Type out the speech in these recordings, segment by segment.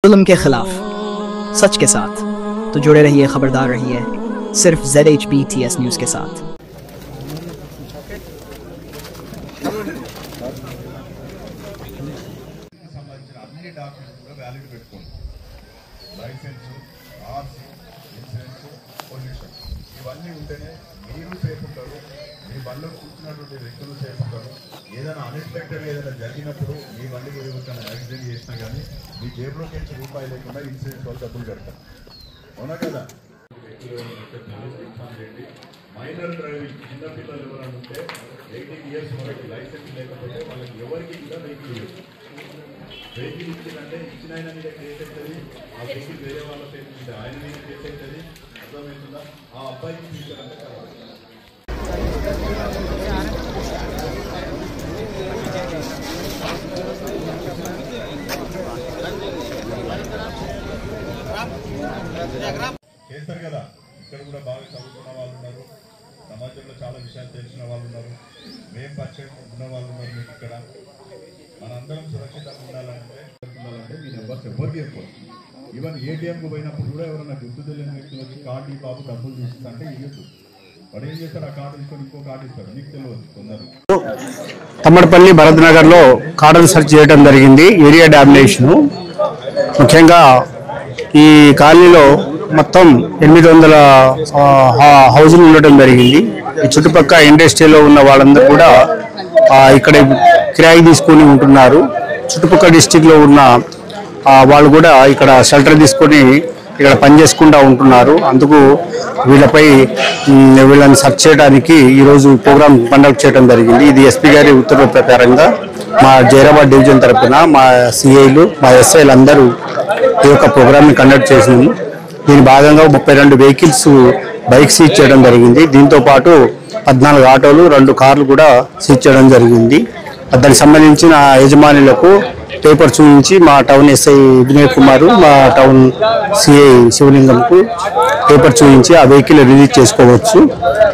जुल्म के खिलाफ सच के साथ तो जुड़े रहिए, खबरदार रहिए सिर्फ ZHBTS न्यूज़ के साथ। ఏదైనా అన్ఎక్స్పెక్టెడ్ ఏదైనా జరిగినప్పుడు మీ బండి ఎవరికైనా యాక్సిడెంట్ చేసినా కానీ మీ జేబులోకి నుంచి రూపాయి లేకుండా ఇన్సూరెన్స్ వాళ్ళు డబ్బులు కడతారు, అవునా కదా? మైనర్ డ్రైవింగ్ చిన్నపిల్లలు ఎవరైనా ఉంటే 18 years వరకు లైసెన్స్ లేకపోతే వాళ్ళకి ఎవరికి కూడా వెహికల్ ఇచ్చిందంటే ఇచ్చిన ఆయన మీద కేసు అవుతుంది, ఆ వెహికల్ వేరే వాళ్ళ పేరు ఆయన మీద కేసు అవుతుంది, అర్థమవుతుందా? ఆ అబ్బాయికి తీసుకురంటే కావాలి. చేస్తారు కదా, ఇక్కడ కూడా బాగా చదువుకున్న వాళ్ళు ఉన్నారు, సమాజంలో చాలా విషయాలు తెలిసిన వాళ్ళు ఉన్నారు, మేము పరిచయం ఉన్న వాళ్ళు ఉన్నారు. మీకు ఇక్కడ మనందరం సురక్షితంగా ఉండాలంటే మీ నెంబర్స్ ఎవరికి చెప్పారు. ఈవెన్ ATMకు పోయినప్పుడు కూడా ఎవరైనా గుర్తు తెలియని వ్యక్తులు వచ్చి కార్డు ఈ బాబు డబ్బులు తీసుకుంటే ఇవ్వద్దు. వాడు ఏం చేస్తాడు, ఆ కార్డు తీసుకొని ఇంకో కార్డు ఇస్తాడు, మీకు తెలియదు. కొందరు తమ్మడపల్లి భరత్ నగర్లో కార్డులు సెర్చ్ చేయడం జరిగింది, ఏరియా డామినేషను. ముఖ్యంగా ఈ కాలనీలో మొత్తం 800 హౌజులు ఉండటం జరిగింది. ఈ చుట్టుపక్కల ఇండస్ట్రీలో ఉన్న వాళ్ళందరూ కూడా ఇక్కడ కిరాయి తీసుకొని ఉంటున్నారు. చుట్టుపక్కల డిస్టిక్లో ఉన్న వాళ్ళు కూడా ఇక్కడ షెల్టర్ తీసుకొని ఇక్కడ పనిచేసుకుంటూ ఉంటున్నారు. అందుకు వీళ్ళని సెర్చ్ చేయడానికి ఈరోజు ప్రోగ్రాం కండక్ట్ చేయడం జరిగింది. ఇది SP గారి ఉత్తర్వుల ప్రకారంగా మా జైరాబాద్ డివిజన్ తరఫున మా CIలు మా SIలు అందరూ ఈ యొక్క ప్రోగ్రామ్ని కండక్ట్ చేసినాము. దీని భాగంగా 32 వెహికల్స్ బైక్ సీజ్ చేయడం జరిగింది. దీంతో పాటు 14 ఆటోలు 2 కార్లు కూడా సీజ్ చేయడం జరిగింది. దానికి సంబంధించిన యజమానులకు పేపర్ చూపించి మా టౌన్ SI వినయ్ కుమార్, మా టౌన్ CI శివలింగంకు పేపర్ చూపించి ఆ వెహికల్ రిలీజ్ చేసుకోవచ్చు.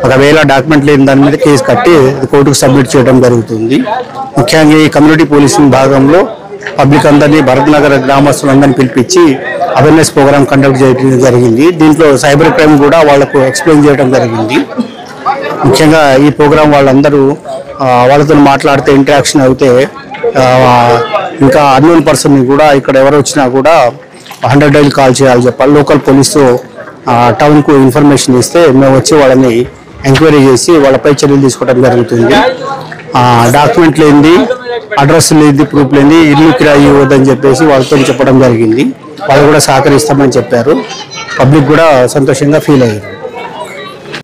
ఒకవేళ డాక్యుమెంట్ లేని దాని మీద కేసు కట్టి కోర్టుకు సబ్మిట్ చేయడం జరుగుతుంది. ముఖ్యంగా ఈ కమ్యూనిటీ పోలీసింగ్ భాగంలో పబ్లిక్ అందరినీ భరత్ నగర్ గ్రామస్తులందరినీ పిలిపించి అవేర్నెస్ ప్రోగ్రామ్ కండక్ట్ చేయడం జరిగింది. దీంట్లో సైబర్ క్రైమ్ కూడా వాళ్లకు ఎక్స్ప్లెయిన్ చేయడం జరిగింది. ముఖ్యంగా ఈ ప్రోగ్రాం వాళ్ళందరూ వాళ్ళతో మాట్లాడితే ఇంటరాక్షన్ అయితే ఇంకా అన్నోన్ పర్సన్ కూడా ఇక్కడ ఎవరు వచ్చినా కూడా 100 డైల్ కాల్ చేయాలి చెప్పాలి. లోకల్ పోలీసు టౌన్కు ఇన్ఫర్మేషన్ ఇస్తే మేము వచ్చి వాళ్ళని ఎంక్వైరీ చేసి వాళ్ళపై చర్యలు తీసుకోవడం జరుగుతుంది. డాక్యుమెంట్ లేనిది, అడ్రస్ లేనిది, ప్రూఫ్ లేనిది ఇల్లు కిరాయి ఇవ్వద్దని చెప్పేసి వాళ్ళతో చెప్పడం జరిగింది. వాళ్ళు కూడా సహకరిస్తామని చెప్పారు. పబ్లిక్ కూడా సంతోషంగా ఫీల్ అయ్యారు.